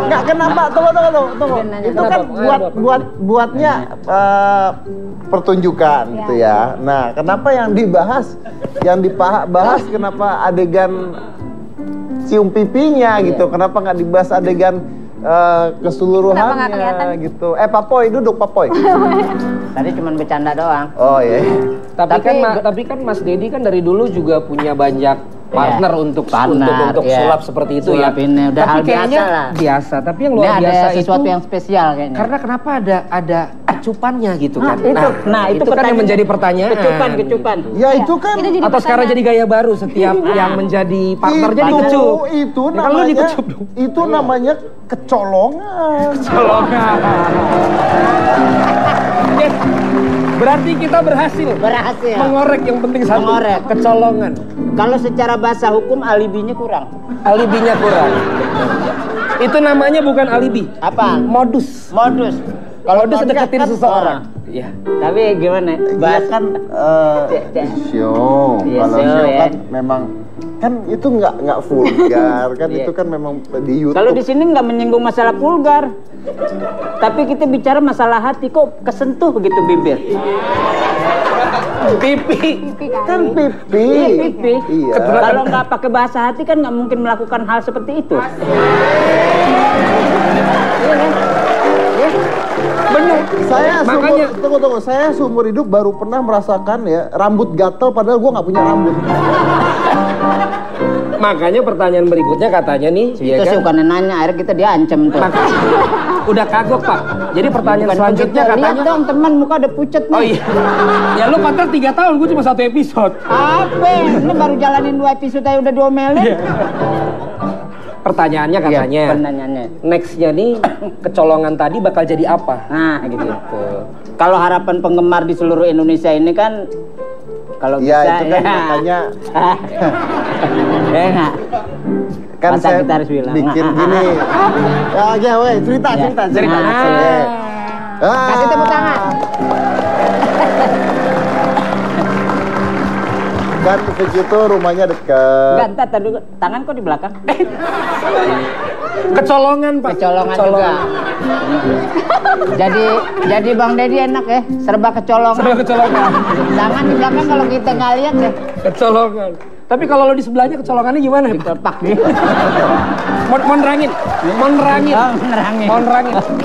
Nggak, kenapa? Tunggu. Itu kan buatnya pertunjukan gitu ya. Nah, kenapa yang dibahas kenapa adegan cium pipinya gitu? Kenapa nggak dibahas adegan keseluruhannya gitu? Papoy, duduk Papoy. Tadi cuma bercanda doang. Oh iya. Tapi kan Mas Dedi kan dari dulu juga punya banyak partner untuk sulap seperti itu sulap ya. Ini udah tapi hal kayaknya biasa, tapi yang luar biasa ada sesuatu yang spesial kayaknya. Karena kenapa ada kecupannya gitu kan? Itu kan yang menjadi pertanyaan. Kecupan. Ya itu kan. Atau sekarang jadi gaya baru setiap yang menjadi partner jadi kecup. Itu ya, kalau dikecup dong. Itu namanya kecolongan. Berarti kita berhasil mengorek yang penting satu. Mengorek kecolongan. Kalau secara bahasa hukum alibinya kurang. Itu namanya bukan alibi. Apa? Modus. Kalau modus deketin seseorang. Iya. Tapi gimana? Bahkan show. Kalau show kan memang kan itu nggak vulgar kan itu kan memang di YouTube. Kalau di sini nggak menyinggung masalah vulgar. Tapi kita bicara masalah hati, kok kesentuh gitu bibir. Pipi. Iya. Kalau nggak pakai bahasa hati kan nggak mungkin melakukan hal seperti itu. Benar. Saya seumur hidup baru pernah merasakan ya rambut gatel padahal gua nggak punya rambut. Makanya pertanyaan berikutnya katanya nih, itu sih bukan nanya, akhirnya kita diancam tuh. Udah kagok Pak. Jadi pertanyaan selanjutnya katanya. Lihat dong teman, muka udah pucet nih. Oh iya. Ya lu kontrak 3 tahun, gue cuma 1 episode. Apa? Lu baru jalanin 2 episode aja udah diomelin. Pertanyaannya katanya. Pertanyaannya. Nextnya nih kecolongan tadi bakal jadi apa? Nah gitu. Kalau harapan penggemar di seluruh Indonesia ini kan kalau ya, bisa itu kan makanya kan masa saya kita harus bilang bikin gini. Ya, weh, cerita. Kasih tepuk tangan. Kan begitu rumahnya dekat. Enggak, entar tadi tangan kok di belakang. Kecolongan Pak. Kecolongan juga. Jadi Bang Dedi enak ya, serba kecolongan. Tangan di belakang kalau kita nggak lihat deh. Kecolongan. Tapi kalau lo di sebelahnya kecolongannya gimana? Ditepak gitu. Mau nerangin.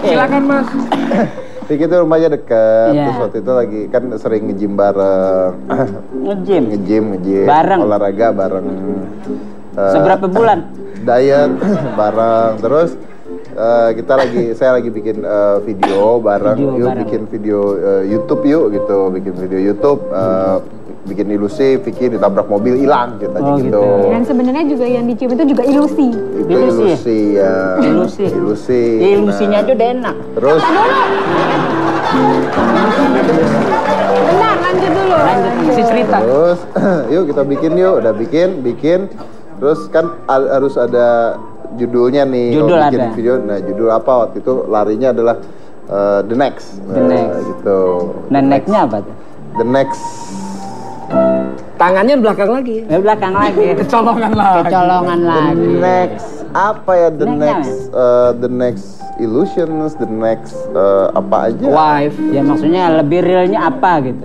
Silakan Mas. Jadi itu rumahnya dekat, terus waktu itu lagi kan sering nge-gym bareng. Nge-gym bareng. Olahraga bareng. Seberapa bulan? Diet bareng. Terus saya lagi bikin video bareng. Bikin video YouTube yuk gitu, bikin video YouTube. Bikin ilusi, Vicky ditabrak mobil hilang gitu. Dan sebenarnya juga yang dicium itu juga ilusi. Ilusi ya. Ilusinya aja udah enak. Terus. Bentar, lanjut dulu. Si cerita. Terus, yuk kita bikin yuk. Udah bikin. Terus kan harus ada judulnya nih. Judul bikin ada. video. Nah judul apa waktu itu larinya adalah The Next. Gitu. Dan next-nya apa tuh? The Next. Tangannya belakang lagi. Belakang lagi. Kecolongan lagi. The Next apa ya? The Next Illusions, The Next apa aja? Wife. Ya maksudnya lebih realnya apa gitu.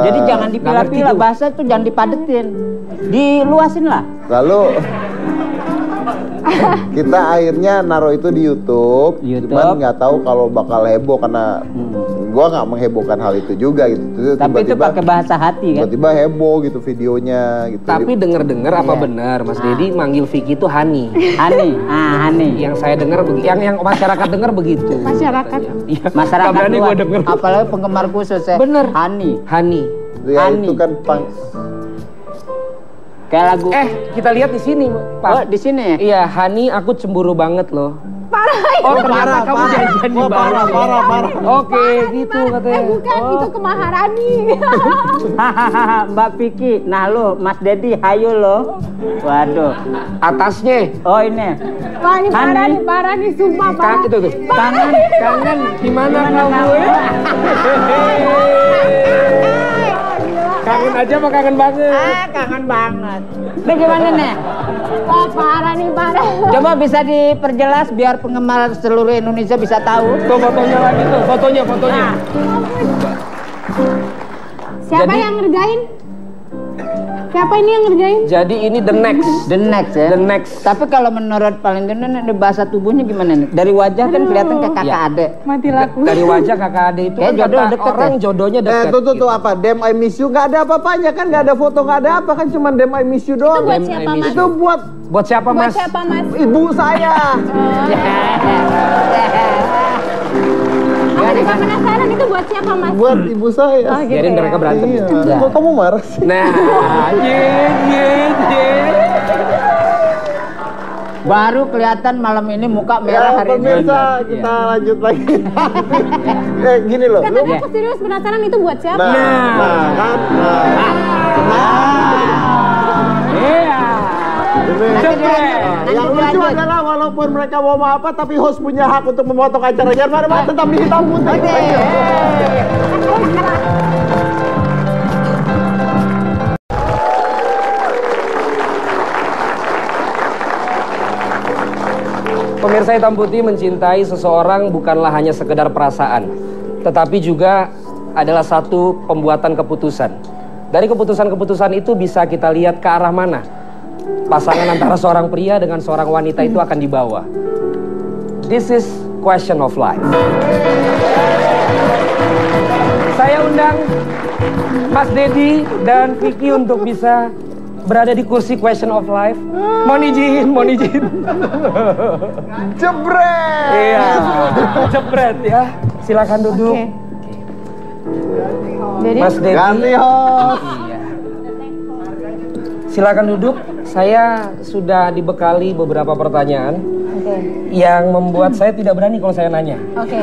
Jadi jangan dipilah-pilah, bahasa tuh jangan dipadetin. Diluasin lah. Lalu kita akhirnya naruh itu di YouTube. Cuman nggak tahu kalau bakal heboh karena gua nggak menghebohkan hal itu juga gitu. Tapi itu pakai bahasa hati kan? Tiba-tiba heboh gitu videonya gitu. Tapi denger apa benar Mas Dedi manggil Vicky itu Hani. Hani. Yang saya dengar yang masyarakat dengar begitu. Masyarakat. Masyarakat berani gua denger. Apalagi penggemar khusus ya. Bener. Hani. Ya itu kan kayak lagu. Kita lihat di sini, Pak. Oh, di sini ya? Iya, Hani, aku cemburu banget loh. Ternyata kamu janjian di Bali. Parah. Oke, gitu katanya. Bukan, itu ke Maharani. Mbak Vicky, nah lo, Mas Dedi, hayu lo. Waduh. Atasnya. Oh ini. Wah, ini parah nih, sumpah parah. Itu tuh. Kangen, di mana kamu? Kangen aja apa kangen banget? Kangen banget. Bagaimana nih? Wah, parah nih, parah. Coba bisa diperjelas biar penggemar seluruh Indonesia bisa tahu. Tuh fotonya lagi tuh, fotonya. Siapa yang ngerjain? Siapa ini yang ngerjain? Jadi ini the next. The next ya. The next. Tapi kalau menurut Valentino ini bahasa tubuhnya gimana nih? Dari wajah kan kelihatan kayak kakak adek. Mati laku. Dari wajah kakak ade itu Kayak kan jodoh kata deket orang ya? jodohnya dekat. Tuh apa? Damn I miss you, nggak ada apa-apanya kan, nggak ada foto, nggak ada apa kan, cuma damn I miss you doang. Buat siapa, Mas? Itu Buat siapa, Buat Mas? siapa, Mas? ibu saya. Aku juga penasaran itu buat siapa, Mas? Buat ibu saya. Oh, gitu Biarin ya. mereka berantem. Iya. Ya. Kok kamu marah sih? Nah, Baru kelihatan malam ini muka merah Ya, hari ini. pemirsa, kita lanjut lagi. Gini loh. Kan tadi aku serius penasaran itu buat siapa? Kan. iya. Yang lucu adalah walaupun mereka mau apa, tapi host punya hak untuk memotong acaranya. Mana tetap di hitam putih. Pemirsa Hitam Putih mencintai seseorang bukanlah hanya sekedar perasaan, tetapi juga adalah satu pembuatan keputusan. Dari keputusan-keputusan itu bisa kita lihat ke arah mana pasangan antara seorang pria dengan seorang wanita itu akan dibawa. This is question of life. Saya undang Mas Dedi dan Vicky untuk bisa berada di kursi question of life. Mohon izin. Jebret. Iya, jebret ya. Silakan duduk. Oke. Jadi Mas Dedi. Ganti host. Iya. Silakan duduk. Saya sudah dibekali beberapa pertanyaan yang membuat saya tidak berani kalau saya nanya. Oke.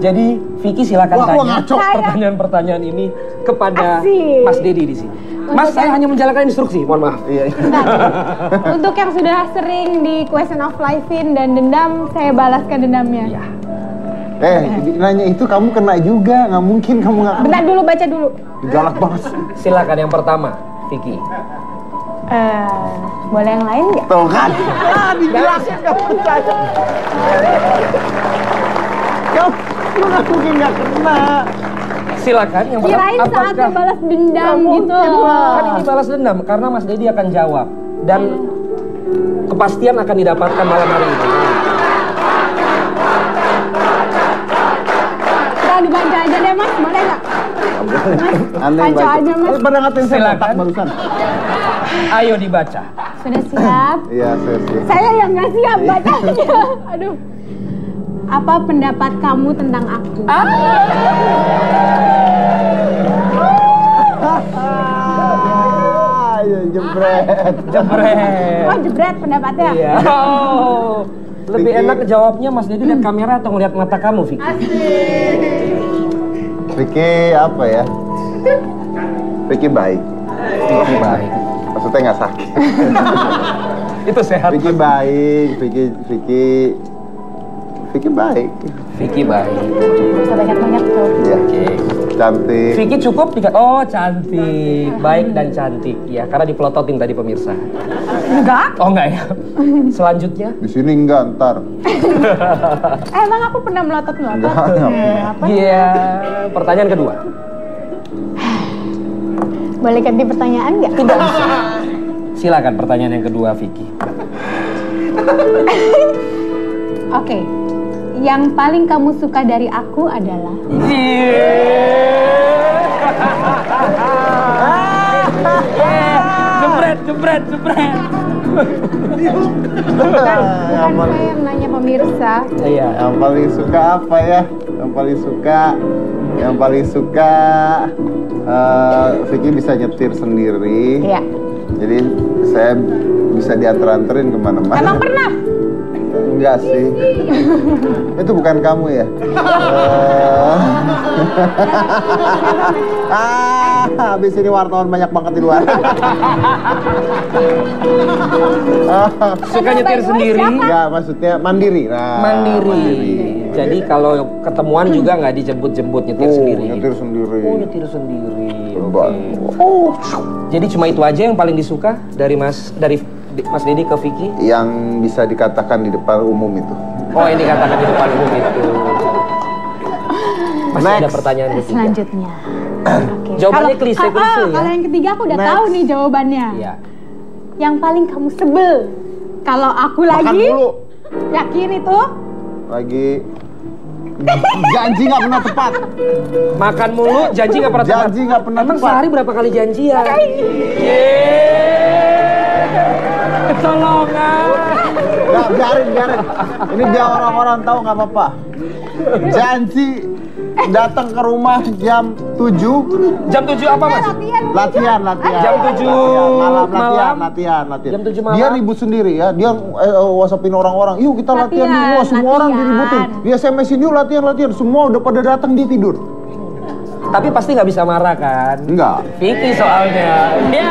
Jadi Vicky silakan Wah, tanya ngaco. pertanyaan-pertanyaan ini kepada Asik. Mas Dedi di sini. Mas, saya hanya menjalankan instruksi. Mohon maaf. Iya. untuk yang sudah sering di question of life-in dan dendam, saya balaskan dendamnya. Iya. Nanya itu kamu kena juga, nggak mungkin kamu nggak kena. Bentar dulu, baca dulu. Galak banget. Silakan yang pertama, Vicky. Boleh yang lain nggak? Tuh kan? Dijelasin nggak percaya. Kamu nggak mungkin nggak kena. Silakan yang pertama. Kirain saatnya balas dendam gitu. Kan ini balas dendam karena Mas Dedi akan jawab dan kepastian akan didapatkan malam hari ini. Kita dibaca aja deh, Mas. Boleh nggak? Aneh Baca aja, Mas. Pada ngatain saya Silakan. otak barusan. Ayo dibaca. Sudah siap? Iya, serius. Saya yang nggak siap bacanya. Aduh. Apa pendapat kamu tentang aku? Ayo jebret. Oh, jebret pendapatnya. Iya. Oh, lebih Vicky. enak jawabnya Mas Dedi lihat kamera atau ngeliat mata kamu, Vicky? Vicky apa ya? Vicky baik. Vicky baik. Maksudnya nggak sakit. Itu sehat. Vicky baik. Vicky baik. Vicky baik. Bisa banyak-banyak tuh. Iya. Oke. Cantik. Vicky cukup oh cantik, baik dan cantik ya karena dipelototin tadi pemirsa. Enggak. Oh enggak ya. Selanjutnya. Di sini enggak ntar. Emang aku pernah melotot-melotot? Enggak. Iya. Pertanyaan kedua. Boleh ganti pertanyaan nggak? Tidak bisa. Silakan pertanyaan yang kedua, Vicky. Oke. Yang paling kamu suka dari aku adalah? Yang Bukan saya yang nanya pemirsa. Iya. Yang paling suka apa ya? Yang paling suka Vicky bisa nyetir sendiri. Iya. Jadi saya bisa diantar-anterin kemana-mana. Emang pernah? Enggak sih. Itu bukan kamu ya? Habis ini wartawan banyak banget di luar. Suka nyetir sendiri. Enggak, maksudnya mandiri. Nah, Mandiri. Jadi kalau ketemuan juga nggak dijemput-jemput, nyetir sendiri. Nyetir sendiri. Oh, nyetir sendiri. Oke. Jadi cuma itu aja yang paling disuka dari Mas Dedi ke Vicky? Yang bisa dikatakan di depan umum itu. Oh, ini katakan di depan umum itu. Masih ada pertanyaan ketiga. Selanjutnya. Oke. Jawabannya klise ya. Kalau yang ketiga aku udah tahu nih jawabannya. Iya. Yang paling kamu sebel kalau aku Makan lagi dulu. yakin itu Lagi janji nggak pernah tepat. Makan mulu, janji nggak pernah tepat. Janji nggak pernah Emang tepat. sehari berapa kali janjian? Kecolongan. Nggak, biarin. Ini biar orang-orang tahu nggak apa-apa. Janji datang ke rumah jam 7. Jam 7 apa, Mas? Latihan. Jam 7 malam. Latihan. Jam 7 malam. Dia ribut sendiri ya. Dia WhatsAppin orang-orang. Yuk kita latihan di luar. Semua orang diributin. Dia SMS-in yuk latihan. Semua udah pada datang, dia tidur. Tapi pasti nggak bisa marah kan? Enggak. Vicky soalnya. Ya.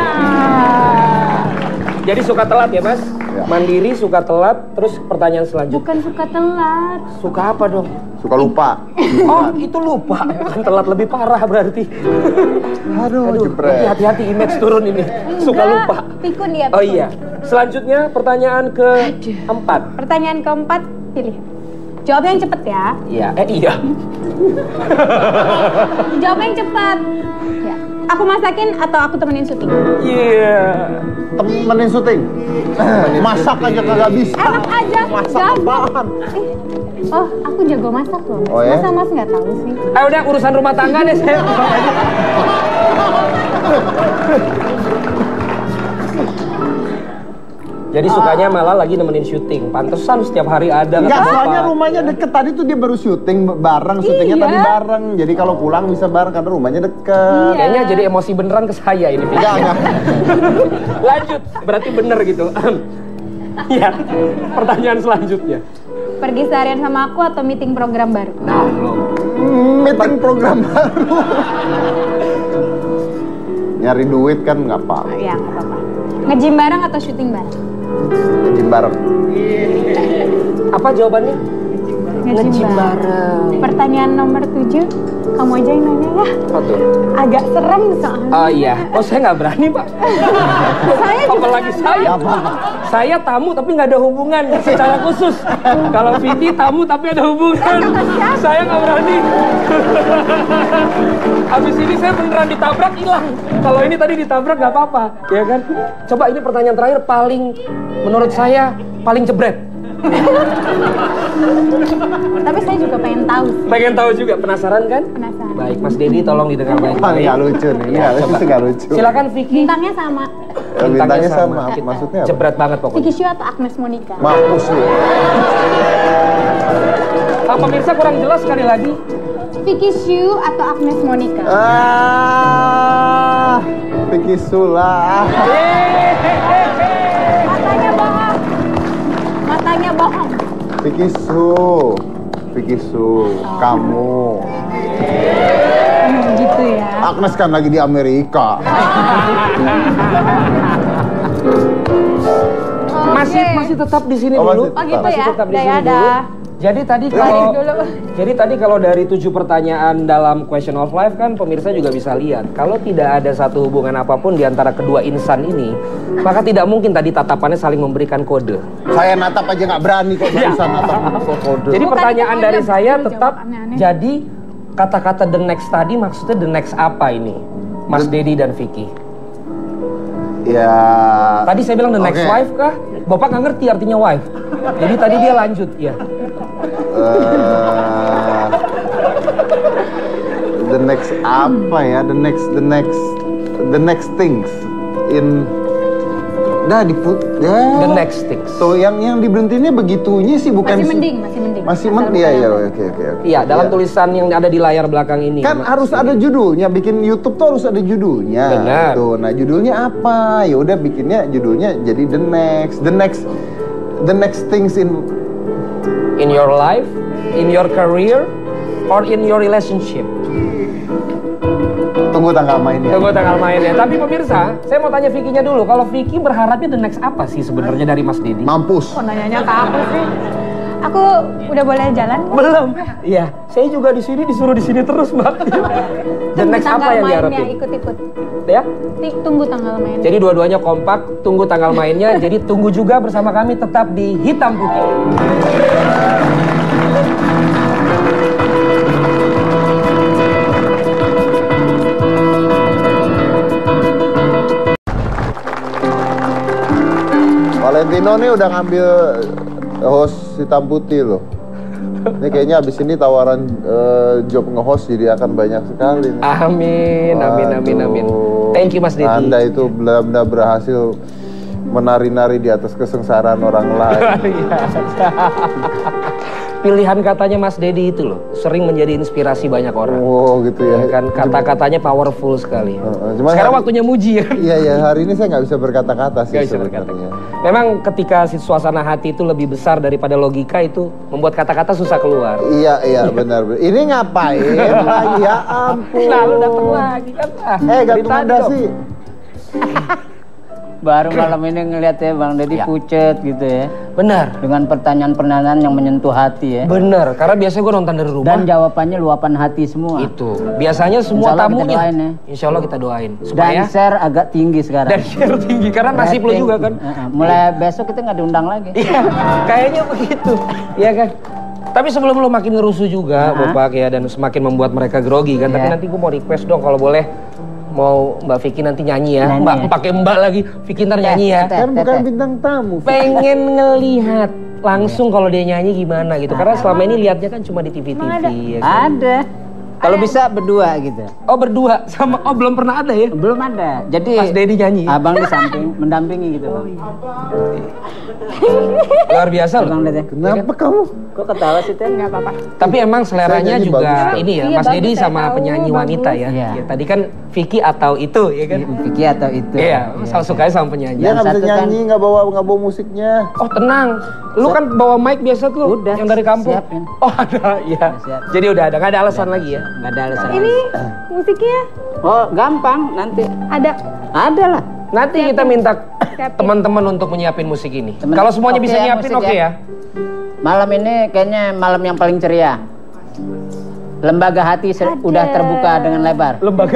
Jadi suka telat ya, Mas? Ya. Mandiri, suka telat. Terus pertanyaan selanjutnya. bukan suka telat. Suka apa dong? Suka lupa. Oh, itu lupa. Bukan telat, lebih parah berarti. Aduh, jepret. Hati-hati image turun ini. Suka lupa. Pikun ya. Oh iya. Selanjutnya pertanyaan keempat. Pertanyaan keempat, pilih. Jawab yang cepet ya. Iya. Iya. Jawab yang cepet. Ya. Aku masakin atau aku temenin syuting? Iya. Temenin syuting. Masak aja kagak bisa. Enak aja. Masak gampang. apaan? Oh, aku jago masak loh. Oh, ya? Masa Mas nggak tahu sih? Udah urusan rumah tangga deh saya. Jadi sukanya malah lagi nemenin syuting. Pantesan setiap hari ada. Enggak, soalnya rumahnya deket. Tadi tuh dia baru syuting bareng, syutingnya Iya. tadi bareng. Jadi kalau pulang bisa bareng karena rumahnya deket. Kayaknya jadi emosi beneran ke saya ini. Enggak. Lanjut, berarti bener gitu. Ya, pertanyaan selanjutnya. Pergi seharian sama aku atau meeting program baru? Nah, belum. Meeting program baru. Nyari duit kan nggak apa-apa. Ya, nggak apa-apa. Nge-gym bareng atau syuting bareng? Gym bareng. Apa jawabannya? Nge-gym bareng. Pertanyaan nomor 7, kamu aja yang nanya ya. Apa tuh? Agak serem soalnya. Oh iya. Oh saya nggak berani, Pak. Saya juga Apalagi saya. Saya tamu tapi nggak ada hubungan secara khusus. Kalau Vicky tamu tapi ada hubungan. Saya nggak berani. Habis ini saya beneran ditabrak hilang. Kalau ini tadi ditabrak nggak apa-apa, ya kan? Coba ini pertanyaan terakhir paling menurut saya paling jebret. Tapi saya juga pengen tahu sih. Pengen tahu juga, penasaran kan? Penasaran. Baik, Mas Dedi tolong didengar Nggak baik-baik. lucu nih. Ya, Nggak coba. lucu, nggak lucu. Silakan Vicky. Bintangnya sama. Bintangnya sama. Maksudnya apa? Jebret banget pokoknya. Vicky Shu atau Agnes Monica? Mampus lu. Pemirsa kurang jelas sekali lagi. Vicky Shu atau Agnes Monica? Vicky Sula. Matanya bohong. Matanya bohong. Vicky Su, kamu. Gitu ya. Agnes kan lagi di Amerika. Masih tetap di sini Oh, dulu. masih Oh gitu Masih ya. tetap di Udah sini ya, dulu. dah. Jadi tadi kalau dari 7 pertanyaan dalam Question of Life kan pemirsa juga bisa lihat kalau tidak ada satu hubungan apapun di antara kedua insan ini, maka tidak mungkin tadi tatapannya saling memberikan kode. Saya natap aja nggak berani kok barusan natap kode. Jadi pertanyaan tadi dari kamu saya jawab tetap aneh-aneh. jadi kata-kata the next tadi maksudnya the next apa ini? Mas Dedi dan Vicky. Ya. Tadi saya bilang the next Oke. wife kah? Bapak nggak ngerti artinya wife. Jadi tadi dia lanjut ya. The next apa ya? The next things in. Dah diput. Ya. The next things. Tuh yang diberhentiinnya begitunya sih bukan. Masih mending. Masih Asal mending. Iya bukan iya apa. oke. Iya, dalam Iya. tulisan yang ada di layar belakang ini. Kan harus ada judulnya, bikin YouTube tuh harus ada judulnya. Benar. Tuh, nah judulnya apa? Ya udah bikinnya judulnya jadi the next things in your life, in your career, or in your relationship. Tunggu tanggal mainnya. Tunggu tanggal mainnya. Tapi pemirsa, saya mau tanya Vicky-nya dulu. Kalau Vicky berharapnya the next apa sih sebenarnya dari Mas Dedi? Mampus. Kok nanyanya ke aku sih? Aku udah boleh jalan? Belum. Iya, saya juga di sini disuruh di sini terus, Mbak. Dan next apa yang diharapin? Ikut-ikut. Ya? Tunggu tanggal mainnya. Jadi dua-duanya kompak, tunggu tanggal mainnya. Jadi tunggu juga bersama kami tetap di Hitam Putih. Valentino nih udah ngambil host Hitam Putih loh. Ini kayaknya abis ini tawaran job nge-host jadi akan banyak sekali nih. Amin, amin, amin, amin. Thank you Mas Dedi. Anda itu benar-benar berhasil menari-nari di atas kesengsaraan orang lain. Pilihan katanya Mas Dedi itu loh, sering menjadi inspirasi banyak orang. Oh gitu ya. Kan kata-katanya powerful sekali. Sekarang waktunya muji ya. Iya ya, hari ini saya nggak bisa berkata-kata sih sebenarnya. Memang ketika suasana hati itu lebih besar daripada logika itu membuat kata-kata susah keluar. Iya benar. Ini ngapain lagi ya ampun. Nah lu datang lagi kan. Gantungan dasi. Baru malam ini ngeliat ya Bang Dedi pucet gitu ya. Benar. Dengan pertanyaan-pertanyaan yang menyentuh hati ya. Benar, karena biasanya gue nonton dari rumah. Dan jawabannya luapan hati semua. Itu. Biasanya semua tamunya. Insya Allah kita doain. Dan share agak tinggi sekarang. Dan share tinggi, karena nasib lo juga kan. Mulai besok kita nggak diundang lagi. Iya, kayaknya begitu. Iya kan? Tapi sebelum lo makin ngerusuh juga, Bapak ya, dan semakin membuat mereka grogi kan. Tapi nanti gue mau request dong kalau boleh. Mau Mbak Vicky nanti nyanyi ya, Mbak pakai Mbak lagi, Vicky ntar nyanyi ya. Kan bukan bintang tamu. Pengen ngelihat langsung kalau dia nyanyi gimana gitu, karena selama ini lihatnya kan cuma di TV-TV. Ya kan? Ada. Kalau bisa berdua gitu. Oh berdua sama, oh belum pernah ada ya? Belum ada. Jadi Mas Dedi nyanyi. Abang di samping mendampingi gitu Bang. Luar biasa loh. Bang Dedi. Kenapa kamu? Kok ketawa sih Teh? Nggak apa-apa. Tapi emang seleranya juga ini ya, Mas Dedi sama penyanyi bagus. wanita ya. Iya. Ya. Tadi kan Vicky atau itu ya kan? Vicky atau itu. Iya, salah sukanya sama penyanyi. Dia nggak bisa nyanyi, nggak bawa musiknya. Oh tenang, lu kan bawa mic biasa tuh, udah, yang dari kampung. siapin. Oh ada, iya. Jadi udah ada, nggak ada alasan lagi ya? Nggak ada alasan. Ini musiknya Oh gampang nanti. ada. Ada lah. Nanti kita minta teman-teman untuk menyiapin musik ini. Kalau semuanya bisa ya, nyiapin, musik oke ya. Malam ini kayaknya malam yang paling ceria. Lembaga hati udah terbuka dengan lebar. Lembaga.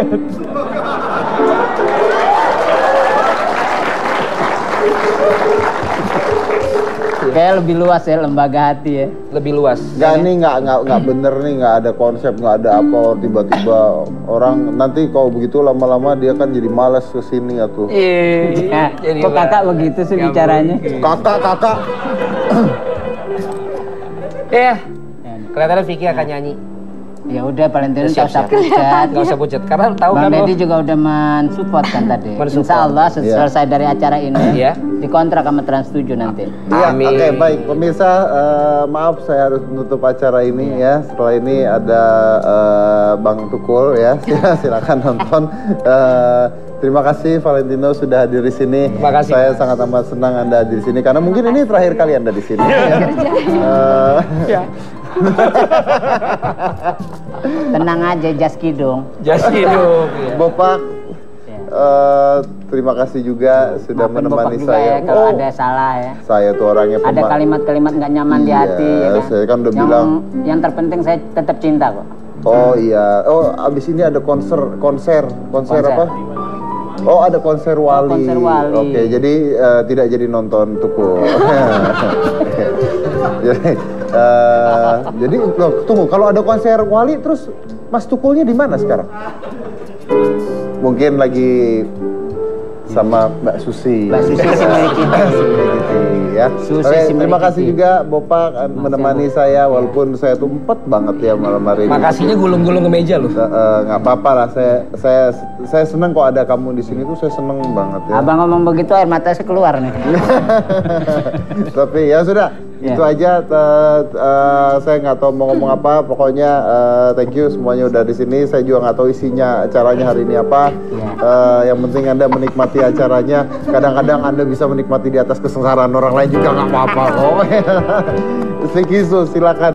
Kayak lebih luas ya lembaga hati ya. Lebih luas. Nggak bener nih, nggak ada konsep, nggak ada apa, tiba-tiba orang nanti kalau begitu lama-lama dia kan jadi malas kesini atuh. Iya. Kok kakak begitu sih bicaranya? Kakak. Iya. Kelihatannya Vicky akan nyanyi. Ya udah Valentino nggak usah Siap-siap. pucat. Nggak usah pucat, karena tahu Bang kan lo. Dedi juga udah mensupport kan tadi. Mensupport. Insya Allah selesai dari acara ini Iya. dikontrak sama Trans 7 nanti. Iya, Amin. oke, baik pemirsa, maaf saya harus menutup acara ini ya. Setelah ini ada Bang Tukul ya, silakan nonton. Terima kasih Valentino sudah hadir di sini. Terima kasih. Saya sangat amat senang Anda hadir di sini karena mungkin ini terakhir kali Anda di sini. Ya. Tenang aja just kidung. Just hidup. Ya. Bopak, terima kasih juga sudah Maafin menemani Bapak juga saya. ya, kalau ada salah ya. Saya tuh orangnya Ada kalimat-kalimat nggak nyaman di hati. Ya kan? Saya kan udah bilang. Yang terpenting saya tetap cinta kok. Oh iya, abis ini ada konser apa? Oh ada konser Wali. Konser Wali. Oke, jadi tidak jadi nonton Tukul. jadi loh, tunggu, kalau ada konser Wali terus Mas Tukulnya di mana sekarang? Mungkin lagi sama Mbak Susi. Mbak Susi Simirikiti. Ya. Susi Oke, Simirikiti. terima kasih juga Bopak menemani saya walaupun saya tuh empet banget ya malam hari ini. Makasihnya gulung-gulung ke meja loh. Nggak apa-apa lah, saya seneng kok ada kamu di sini tuh, saya seneng banget ya. Abang ngomong begitu air mata saya keluar nih. Tapi ya sudah, itu aja. Saya nggak tahu mau ngomong apa. Pokoknya thank you semuanya udah di sini. Saya juga nggak tahu isinya acaranya hari ini apa. Yang penting Anda menikmati acaranya. Kadang-kadang Anda bisa menikmati di atas kesengsaraan orang lain juga nggak apa-apa. Oh, silakan.